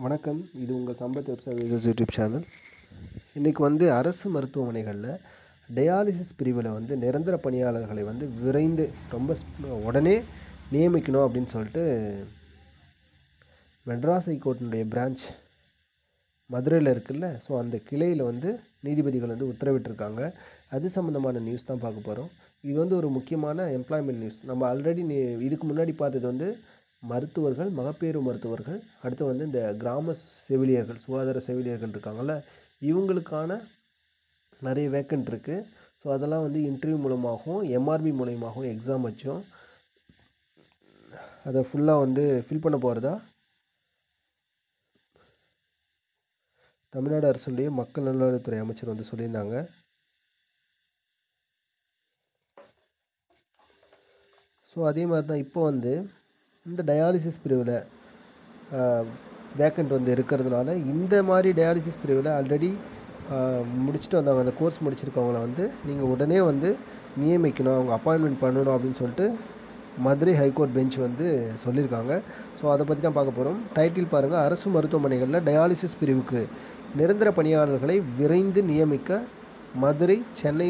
வணக்கம். இது உங்கள் Sampath web services YouTube channel. இன்றைக்கி அரசு மருத்துவமனைகளில் டயாலிசிஸ் பிரிவில் நிரந்தர பணியாளர்களை விரைந்து ரொம்ப உடனே நியமிக்கணும் அப்படின்னு சொல்லிட்டு மெட்ராஸ் ஹைகோர்ட்டினுடைய பிரான்ச் மதுரையில் இருக்குல்ல, ஸோ அந்த கிளையில் நீதிபதிகள் உத்தரவிட்டிருக்காங்க. அது சம்மந்தமான நியூஸ் தான் பார்க்க போகிறோம். இது ஒரு முக்கியமான எம்ப்ளாய்மெண்ட் நியூஸ். நம்ம ஆல்ரெடி இதுக்கு முன்னாடி பார்த்தது மருத்துவர்கள், மகப்பேறு மருத்துவர்கள், அடுத்து இந்த கிராம செவிலியர்கள், சுகாதார செவிலியர்கள் இருக்காங்கள்ல, இவங்களுக்கான நிறைய வேக்கண்ட் இருக்குது. ஸோ அதெல்லாம் இன்டர்வியூ மூலமாகவும் எம்ஆர்பி மூலமாகவும் எக்ஸாம் வச்சோம் அதை ஃபுல்லாக ஃபில் பண்ண போகிறதா தமிழ்நாடு அரசுடைய மக்கள் நல்வாழ்வுத்துறை அமைச்சர் சொல்லியிருந்தாங்க. ஸோ அதே மாதிரி தான் இப்போ இந்த டயாலிசிஸ் பிரிவில் வேக்கண்ட் இருக்கிறதுனால இந்த மாதிரி டயாலிசிஸ் பிரிவில் ஆல்ரெடி முடிச்சுட்டு வந்தவங்க, அந்த கோர்ஸ் முடிச்சிருக்கவங்கள நீங்கள் உடனே நியமிக்கணும், அவங்க அப்பாயின்மெண்ட் பண்ணணும் அப்படின்னு சொல்லிட்டு மதுரை ஹைகோர்ட் பெஞ்ச் சொல்லியிருக்காங்க. ஸோ அதை பற்றி தான் பார்க்க போகிறோம். டைட்டில் பாருங்கள், அரசு மருத்துவமனைகளில் டயாலிசிஸ் பிரிவுக்கு நிரந்தர பணியாளர்களை விரைந்து நியமிக்க மதுரை சென்னை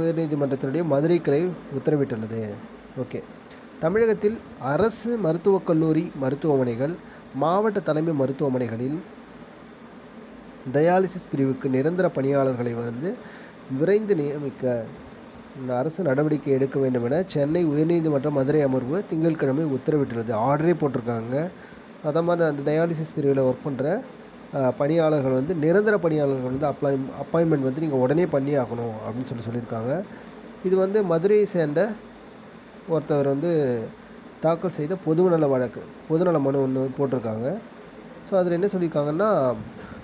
உயர்நீதிமன்றத்தினுடைய மதுரை கிளை உத்தரவிட்டுள்ளது. ஓகே, தமிழகத்தில் அரசு மருத்துவக் கல்லூரி மருத்துவமனைகள், மாவட்ட தலைமை மருத்துவமனைகளில் டயாலிசிஸ் பிரிவுக்கு நிரந்தர பணியாளர்களை விரைந்து நியமிக்க அரசு நடவடிக்கை எடுக்க வேண்டும் என சென்னை உயர்நீதிமன்ற மதுரை அமர்வு திங்கட்கிழமை உத்தரவிட்டுள்ளது. ஆர்டரே போட்டிருக்காங்க. அதே மாதிரி அந்த டயாலிசிஸ் பிரிவில் ஒர்க் பண்ணுற பணியாளர்கள் நிரந்தர பணியாளர்கள் அப்பாயின்மெண்ட் நீங்கள் உடனே பண்ணி ஆகணும் அப்படின்னு சொல்லியிருக்காங்க. இது மதுரையை சேர்ந்த ஒருத்தவர் தாக்கல் செய்த பொதுநல மனு ஒன்று போட்டிருக்காங்க. ஸோ அதில் என்ன சொல்லியிருக்காங்கன்னா,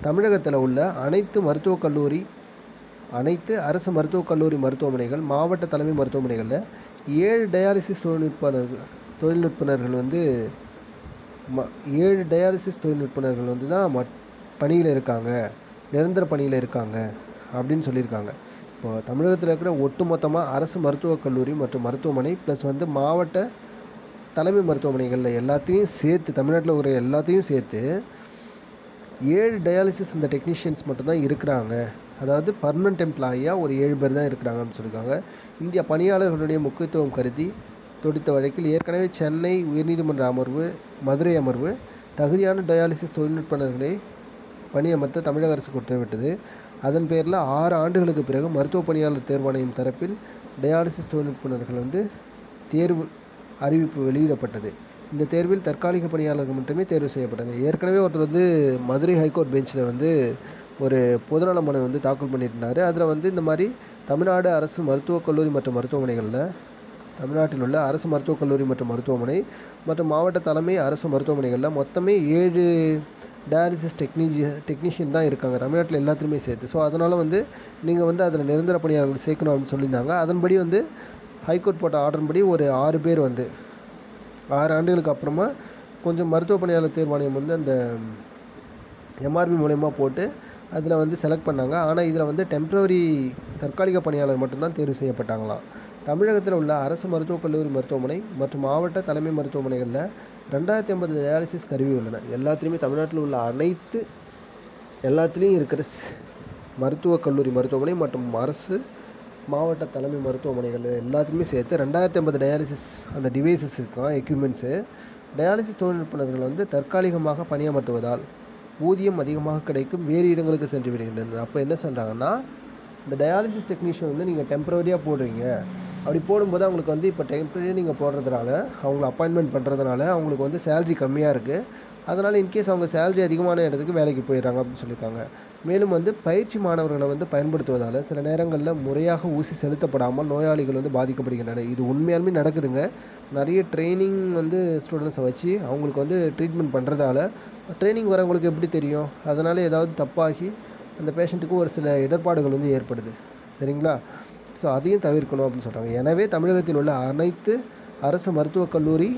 தமிழகத்தில் உள்ள அனைத்து அரசு மருத்துவக் கல்லூரி மருத்துவமனைகள், மாவட்ட தலைமை மருத்துவமனைகளில் 7 டயாலிசிஸ் தொழில்நுட்பனர்கள் தான் பணியில் இருக்காங்க, நிரந்தர பணியில் இருக்காங்க அப்படின்னு சொல்லியிருக்காங்க. இப்போ தமிழகத்தில் இருக்கிற ஒட்டுமொத்தமாக அரசு மருத்துவக் கல்லூரி மற்றும் மருத்துவமனை ப்ளஸ் மாவட்ட தலைமை மருத்துவமனைகளில் எல்லாத்தையும் சேர்த்து, தமிழ்நாட்டில் ஒரு எல்லாத்தையும் சேர்த்து 7 டயாலிசிஸ் இந்த டெக்னீஷியன்ஸ் மட்டும்தான் இருக்கிறாங்க. அதாவது பர்மனெண்ட் எம்ப்ளாயியாக ஒரு 7 பேர் தான் இருக்கிறாங்கன்னு சொல்லியிருக்காங்க. இந்திய பணியாளர்களுடைய முக்கியத்துவம் கருதி தொடுத்த வழக்கில் ஏற்கனவே சென்னை உயர்நீதிமன்ற மதுரை அமர்வு தகுதியான டயாலிசிஸ் தொழில்நுட்பனர்களை பணியமர்த்த தமிழக அரசுக்கு உத்தரவிட்டது. அதன் பேரில் 6 ஆண்டுகளுக்கு பிறகு மருத்துவ பணியாளர் தேர்வாணையம் தரப்பில் டயாலிசிஸ் தொழில்நுட்பனர்கள் தேர்வு அறிவிப்பு வெளியிடப்பட்டது. இந்த தேர்வில் தற்காலிக பணியாளர்கள் மட்டுமே தேர்வு செய்யப்பட்டது. ஏற்கனவே ஒருத்தர் மதுரை ஹைகோர்ட் பெஞ்சில் ஒரு பொதுநல மனு தாக்கல் பண்ணியிருந்தார். அதில் இந்த மாதிரி தமிழ்நாடு அரசு மருத்துவக் கல்லூரி மற்றும் மருத்துவமனைகளில், தமிழ்நாட்டில் உள்ள அரசு மருத்துவக் கல்லூரி மற்றும் மருத்துவமனை மற்றும் மாவட்ட தலைமை அரசு மருத்துவமனைகளில் மொத்தமே 7 டயாலிசிஸ் டெக்னீஷியன் தான் இருக்காங்க, தமிழ்நாட்டில் எல்லாத்துலேயுமே சேர்த்து. ஸோ அதனால் நீங்கள் அதில் நிரந்தர பணியாளர்கள் சேர்க்கணும் அப்படின்னு சொல்லியிருந்தாங்க. அதன்படி ஹைகோர்ட் போட்ட ஆர்டர்படி ஒரு 6 பேர் 6 ஆண்டுகளுக்கு அப்புறமா கொஞ்சம் மருத்துவ பணியாளர் தேர்வாணையம் அந்த எம்ஆர்பி மூலயமா போட்டு அதில் செலக்ட் பண்ணாங்க. ஆனால் இதில் டெம்ப்ரவரி தற்காலிக பணியாளர் மட்டும்தான் தேர்வு செய்யப்பட்டாங்களாம். தமிழகத்தில் உள்ள அரசு மருத்துவக் கல்லூரி மருத்துவமனை மற்றும் மாவட்ட தலைமை மருத்துவமனைகளில் 2050 டயாலிசிஸ் கருவி உள்ளன. எல்லாத்துலேயுமே தமிழ்நாட்டில் உள்ள எல்லாத்துலேயும் இருக்கிற மருத்துவக் கல்லூரி மருத்துவமனை மற்றும் அரசு மாவட்ட தலைமை மருத்துவமனைகள் எல்லாத்துலேயுமே சேர்த்து 2050 டயாலிசிஸ் அந்த டிவைசஸ் இருக்கான், எக்யூப்மெண்ட்ஸு. டயாலிசிஸ் தொழில்நுட்பனர்கள் தற்காலிகமாக பணியமர்த்துவதால் ஊதியம் அதிகமாக கிடைக்கும், வேறு இடங்களுக்கு சென்று விடுகின்றனர். அப்போ என்ன சொல்கிறாங்கன்னா, இந்த டயாலிசிஸ் டெக்னீஷியன் நீங்கள் டெம்பரவரியாக போடுறீங்க, அப்படி போடும்போது அவங்களுக்கு இப்போ டெம்பரரியாக நீங்கள் போடுறதுனால, அவங்கள அப்பாயின்மெண்ட் பண்ணுறதுனால அவங்களுக்கு சேலரி கம்மியாக இருக்குது. அதனால் இன்கேஸ் அவங்க சேலரி அதிகமான இடத்துக்கு வேலைக்கு போயிடுறாங்க அப்படின்னு சொல்லியிருக்காங்க. மேலும் பயிற்சி மாணவர்களை பயன்படுத்துவதால் சில நேரங்களில் முறையாக ஊசி செலுத்தப்படாமல் நோயாளிகள் பாதிக்கப்படுகின்றனர். இது உண்மையாலுமே நடக்குதுங்க. நிறைய ட்ரைனிங் ஸ்டூடெண்ட்ஸை வச்சு அவங்களுக்கு ட்ரீட்மெண்ட் பண்ணுறதால ட்ரைனிங் வரவங்களுக்கு எப்படி தெரியும், அதனால் ஏதாவது தப்பாகி அந்த பேஷண்ட்டுக்கு ஒரு சில இடர்பாடுகள் ஏற்படுது. சரிங்களா? ஸோ அதையும் தவிர்க்கணும் அப்படின்னு சொல்கிறாங்க. எனவே தமிழகத்தில் உள்ள அனைத்து அரசு மருத்துவக் கல்லூரி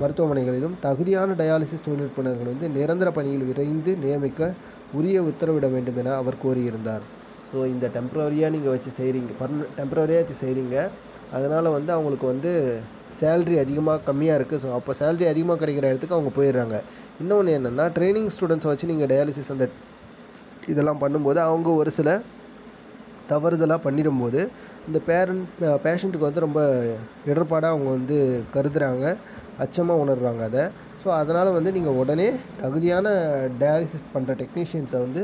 மருத்துவமனைகளிலும் தகுதியான டயாலிசிஸ் தொழில்நுட்பனர்கள் நிரந்தர பணியில் விரைந்து நியமிக்க உரிய உத்தரவிட வேண்டும் என அவர் கோரியிருந்தார். ஸோ இந்த டெம்ப்ரவரியாக நீங்கள் வச்சு செய்கிறீங்க, டெம்ப்ரவரியாக வச்சு செய்கிறீங்க, அதனால் வந்து அவங்களுக்கு வந்து சேல்ரி அதிகமாக கம்மியாக இருக்குது. ஸோ அப்போ சேல்ரி அதிகமாக கிடைக்கிற இடத்துக்கு அவங்க போயிடுறாங்க. இன்னொன்று என்னென்னா, ட்ரைனிங் ஸ்டூடெண்ட்ஸை வச்சு நீங்கள் டயாலிசிஸ் அந்த இதெல்லாம் பண்ணும்போது அவங்க ஒரு சில தவறுதலாக பண்ணிடும்போது இந்த பேஷண்ட்டுக்கு வந்து ரொம்ப இடர்பாடாக அவங்க வந்து கருதுகிறாங்க, அச்சமாக உணர்கிறாங்க அதை. ஸோ அதனால் வந்து நீங்கள் உடனே தகுதியான டயாலிசிஸ் பண்ணுற டெக்னீஷியன்ஸை வந்து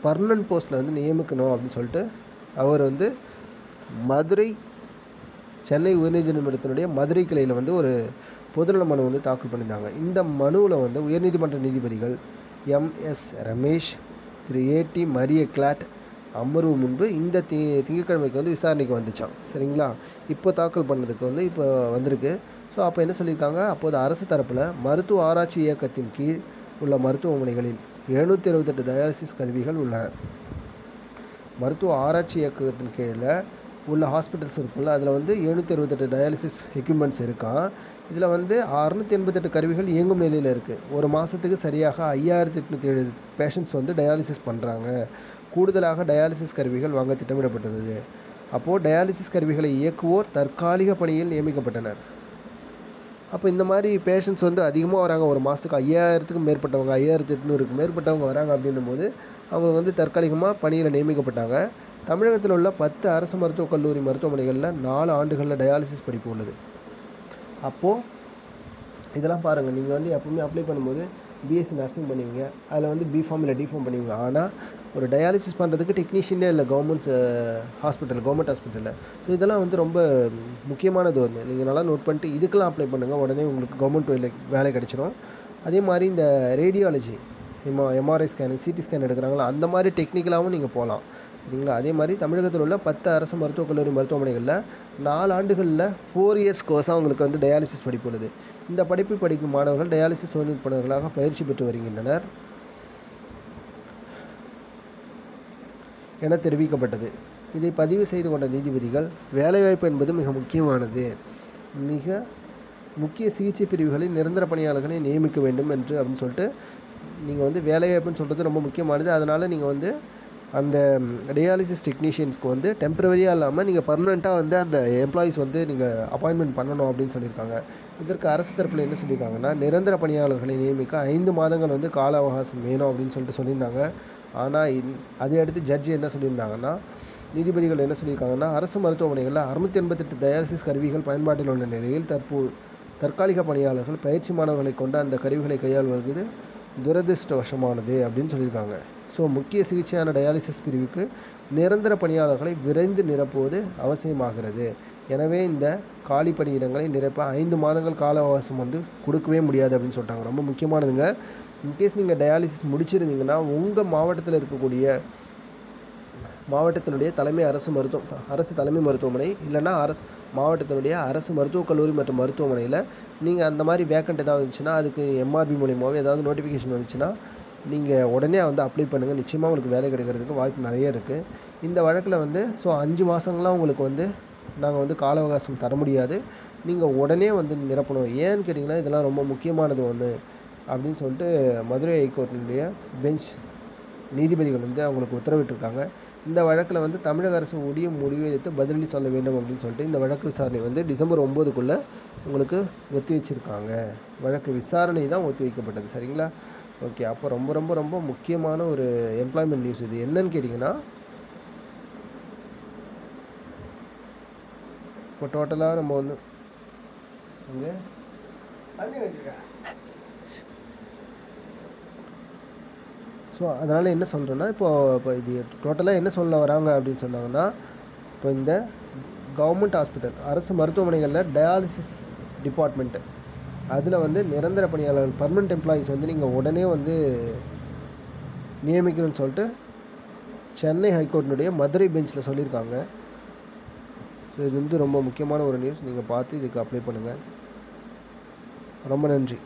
பர்மனன்ட் போஸ்ட்டில் வந்து நியமிக்கணும் அப்படின்னு சொல்லிட்டு அவர் வந்து சென்னை உயர்நீதிமன்றத்தினுடைய மதுரை கிளையில் வந்து ஒரு பொதுநல மனு வந்து தாக்கல் பண்ணியிருந்தாங்க. இந்த மனுவில் வந்து உயர்நீதிமன்ற நீதிபதிகள் MS ரமேஷ், திரு AT மரிய கிளாட் அமர்வு முன்பு இந்த திங்கட்கிழமைக்கு வந்து விசாரணைக்கு வந்துச்சான். சரிங்களா? இப்போ தாக்கல் பண்ணதுக்கு வந்து இப்போ வந்திருக்கு. ஸோ அப்போ என்ன சொல்லியிருக்காங்க, அப்போது அரசு தரப்பில் மருத்துவ ஆராய்ச்சி இயக்கத்தின் கீழ் உள்ள மருத்துவமனைகளில் 768 டயாலிசிஸ் கருவிகள் உள்ளன. மருத்துவ ஆராய்ச்சி இயக்கத்தின் கீழே உள்ள ஹாஸ்பிட்டல்ஸ் இருக்குல்ல, அதில் வந்து 768 டயாலிசிஸ் எக்யூப்மெண்ட்ஸ் இருக்கான். இதில் வந்து 688 கருவிகள் இயங்கும் நிலையில் இருக்குது. ஒரு மாதத்துக்கு சரியாக 5807 பேஷண்ட்ஸ் வந்து டயாலிசிஸ் பண்ணுறாங்க. கூடுதலாக டயாலிசிஸ் கருவிகள் வாங்க திட்டமிடப்பட்டுள்ளது. அப்போது டயாலிசிஸ் கருவிகளை இயக்குவோர் தற்காலிக பணியில் நியமிக்கப்பட்டனர். அப்போ இந்த மாதிரி பேஷண்ட்ஸ் வந்து அதிகமாக வராங்க, ஒரு மாதத்துக்கு 5000க்கும் மேற்பட்டவங்க, 5800க்கு மேற்பட்டவங்க வராங்க. அப்படின்னும் போது அவங்க வந்து தற்காலிகமாக பணியில் நியமிக்கப்பட்டாங்க. தமிழகத்தில் உள்ள 10 அரசு மருத்துவக் கல்லூரி மருத்துவமனைகளில் 4 ஆண்டுகளில் டயாலிசிஸ் படிப்பு உள்ளது. அப்போது இதெல்லாம் பாருங்கள், நீங்கள் வந்து எப்பவுமே அப்ளை பண்ணும்போது BSc நர்சிங் பண்ணுவீங்க, அதில் வந்து B.Pharm இல்லை D.Pharm பண்ணுவீங்க. ஆனால் ஒரு டயாலிசிஸ் பண்ணுறதுக்கு டெக்னீஷியனே இல்லை கவர்மெண்ட் ஹாஸ்பிட்டலில். ஸோ இதெல்லாம் வந்து ரொம்ப முக்கியமானது ஒன்று. நீங்கள் நல்லா நோட் பண்ணிட்டு இதுக்கெல்லாம் அப்ளை பண்ணுங்கள், உடனே உங்களுக்கு கவர்மெண்ட் வேலை கிடச்சிரும். அதே மாதிரி இந்த radiology, MRI scan, CT scan எடுக்கிறாங்களா, அந்த மாதிரி டெக்னிக்கலாகவும் நீங்கள் போகலாம். சரிங்களா? அதே மாதிரி தமிழகத்தில் உள்ள 10 அரசு மருத்துவக் கல்லூரி மருத்துவமனைகளில் 4 ஆண்டுகளில் 4 இயர்ஸ் கோர்ஸாக அவங்களுக்கு வந்து டயாலிசிஸ் படிப்பு உள்ளது. இந்த படிப்பு படிக்கும் மாணவர்கள் டயாலிசிஸ் தொழில்நுட்பர்களாக பயிற்சி பெற்று வருகின்றனர் என தெரிவிக்கப்பட்டது. இதை பதிவு செய்து கொண்ட நீதிபதிகள், வேலைவாய்ப்பு என்பது மிக முக்கியமானது, மிக முக்கிய சிகிச்சை பிரிவுகளில் நிரந்தர பணியாளர்களை நியமிக்க வேண்டும் என்று அப்படின்னு சொல்லிட்டு நீங்கள் வந்து வேலைவாய்ப்புன்னு சொல்கிறது ரொம்ப முக்கியமானது. அதனால் நீங்கள் வந்து அந்த டயாலிசிஸ் டெக்னீஷியன்ஸ்க்கு வந்து டெம்பரவரியாக இல்லாமல் நீங்கள் பர்மனெண்ட்டாக வந்து அந்த எம்ப்ளாயீஸ் வந்து நீங்கள் அப்பாயின்மெண்ட் பண்ணணும் அப்படின்னு சொல்லியிருக்காங்க. இதற்கு அரசு தரப்பில் என்ன சொல்லியிருக்காங்கன்னா, நிரந்தர பணியாளர்களை நியமிக்க 5 மாதங்கள் வந்து கால அவகாசம் வேணும் அப்படின்னு சொல்லிட்டு சொல்லியிருந்தாங்க. ஆனால் அதை அடுத்து ஜட்ஜி என்ன சொல்லியிருந்தாங்கன்னா, நீதிபதிகள் என்ன சொல்லியிருக்காங்கன்னா, அரசு மருத்துவமனைகளில் 688 டயாலிசிஸ் கருவிகள் பயன்பாட்டில் உள்ள நிலையில் தற்காலிக பணியாளர்கள் பயிற்சி மாணவர்களை கொண்டு அந்த கருவிகளை கையாள்வது துரதிருஷ்டவசமானது அப்படின்னு சொல்லியிருக்காங்க. ஸோ முக்கிய சிகிச்சையான டயாலிசிஸ் பிரிவுக்கு நிரந்தர பணியாளர்களை விரைந்து நிரப்புவது அவசியமாகிறது. எனவே இந்த காலி பணியிடங்களை நிரப்ப 5 மாதங்கள் கால அவகாசம் வந்து கொடுக்கவே முடியாது அப்படின்னு சொல்லிட்டாங்க. ரொம்ப முக்கியமானதுங்க. இன்கேஸ் நீங்கள் டயாலிசிஸ் முடிச்சிருந்தீங்கன்னா உங்கள் மாவட்டத்தில் இருக்கக்கூடிய மாவட்டத்தினுடைய அரசு தலைமை மருத்துவமனை இல்லைனா மாவட்டத்தினுடைய அரசு மருத்துவக் கல்லூரி மற்றும் மருத்துவமனையில் நீங்கள் அந்த மாதிரி வேக்கண்ட் ஏதாவது இருந்துச்சுன்னா, அதுக்கு MRB மூலியமாகவே ஏதாவது நோட்டிஃபிகேஷன் வந்துச்சுன்னா நீங்கள் உடனே வந்து அப்ளை பண்ணுங்கள். நிச்சயமாக உங்களுக்கு வேலை கிடைக்கிறதுக்கு வாய்ப்பு நிறைய இருக்குது. இந்த வழக்கில் வந்து 5 மாதங்கள்லாம் உங்களுக்கு வந்து நாங்கள் வந்து கால அவகாசம் தர முடியாது, நீங்கள் உடனே வந்து நிரப்பணும். ஏன்னு கேட்டிங்கன்னா, இதெல்லாம் ரொம்ப முக்கியமானது ஒன்று அப்படின்னு சொல்லிட்டு மதுரை ஹைகோர்ட்டினுடைய பெஞ்ச் நீதிபதிகள் வந்து அவங்களுக்கு உத்தரவிட்டிருக்காங்க. இந்த வழக்கில் வந்து தமிழக அரசு உரிய முடிவெடுத்து பதிலளி சொல்ல வேண்டும் அப்படின்னு சொல்லிட்டு இந்த வழக்கு விசாரணை வந்து டிசம்பர் 9க்குள்ளே உங்களுக்கு ஒத்தி வச்சுருக்காங்க. வழக்கு விசாரணை தான் ஒத்தி வைக்கப்பட்டது. சரிங்களா? ஓகே. அப்போ ரொம்ப ரொம்ப ரொம்ப முக்கியமான ஒரு எம்ப்ளாய்மெண்ட் நியூஸ் இது. என்னன்னு கேட்டிங்கன்னா, இப்போ டோட்டலாக நம்ம வந்து அங்கே ஸோ அதனால் என்ன சொல்கிறேன்னா, இப்போ இது டோட்டலாக என்ன சொல்ல வராங்க அப்படின்னு சொன்னாங்கன்னா, இப்போ இந்த கவர்மெண்ட் ஹாஸ்பிட்டல் அரசு மருத்துவமனைகளில் டயாலிசிஸ் டிபார்ட்மெண்ட்டு அதில் வந்து நிரந்தர பணியாளர்கள் பர்மனெண்ட் எம்ப்ளாயீஸ் வந்து நீங்கள் உடனே வந்து நியமிக்கணும்னு சொல்லிட்டு சென்னை ஹைகோர்ட்டினுடைய மதுரை பெஞ்சில் சொல்லியிருக்காங்க. ஸோ இது வந்து ரொம்ப முக்கியமான ஒரு நியூஸ். நீங்கள் பார்த்து இதுக்கு அப்ளை பண்ணுங்கள். ரொம்ப நன்றி.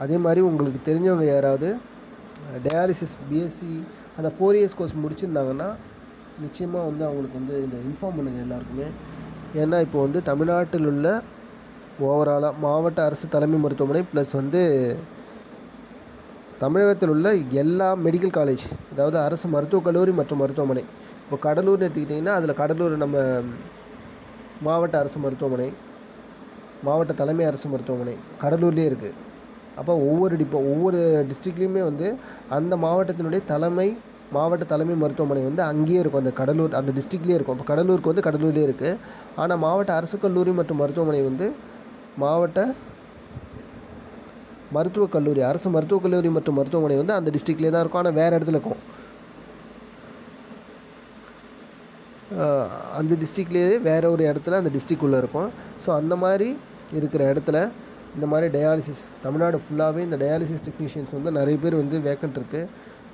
அதே மாதிரி உங்களுக்கு தெரிஞ்சவங்க யாராவது டயாலிசிஸ் BSc அந்த 4 இயர்ஸ் கோர்ஸ் முடிச்சிருந்தாங்கன்னா நிச்சயமாக வந்து அவங்களுக்கு வந்து இந்த இன்ஃபார்ம் பண்ணுங்கள் எல்லாருக்குமே. ஏன்னா இப்போ வந்து தமிழ்நாட்டில் உள்ள ஓவராலாக மாவட்ட அரசு தலைமை மருத்துவமனை ப்ளஸ் வந்து தமிழகத்தில் உள்ள எல்லா மெடிக்கல் காலேஜ், அதாவது அரசு மருத்துவக் கல்லூரி மற்றும் மருத்துவமனை. இப்போ கடலூர்னு எடுத்துக்கிட்டிங்கன்னா அதில் கடலூர் நம்ம மாவட்ட அரசு மருத்துவமனை, மாவட்ட தலைமை அரசு மருத்துவமனை கடலூர்லேயே இருக்குது. அப்போ ஒவ்வொரு டிஸ்ட்ரிக்ட்லேயுமே வந்து அந்த மாவட்டத்தினுடைய மாவட்ட தலைமை மருத்துவமனை வந்து அங்கேயே இருக்கும், அந்த கடலூர் அந்த டிஸ்ட்ரிக்ட்லேயே இருக்கும். இப்போ கடலூருக்கு வந்து கடலூர்லேயே இருக்குது. ஆனால் மாவட்ட அரசு கல்லூரி மற்றும் மருத்துவமனை வந்து மாவட்ட மருத்துவக் கல்லூரி, அரசு மருத்துவக் கல்லூரி மற்றும் மருத்துவமனை வந்து அந்த டிஸ்ட்ரிக்ட்லேயே தான் இருக்கும். ஆனால் வேறு இடத்துல இருக்கும். அந்த டிஸ்ட்ரிக்ட்லேயே வேறு ஒரு இடத்துல அந்த டிஸ்ட்ரிக்குள்ளே இருக்கும். ஸோ அந்த மாதிரி இருக்கிற இடத்துல இந்த மாதிரி டயாலிசிஸ் தமிழ்நாடு ஃபுல்லாகவே இந்த டயாலிசிஸ் டெக்னீஷியன்ஸ் வந்து நிறைய பேர் வந்து வேக்கண்ட் இருக்குது.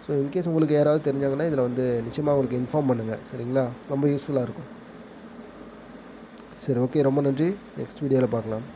ஸோ இன்கேஸ் உங்களுக்கு யாராவது தெரிஞ்சாங்கன்னா இதில் வந்து நிச்சயமாக உங்களுக்கு இன்ஃபார்ம் பண்ணுங்கள். சரிங்களா? ரொம்ப யூஸ்ஃபுல்லாக இருக்கும். சரி, ஓகே, ரொம்ப நன்றி. நெக்ஸ்ட் வீடியோவில் பார்க்கலாம்.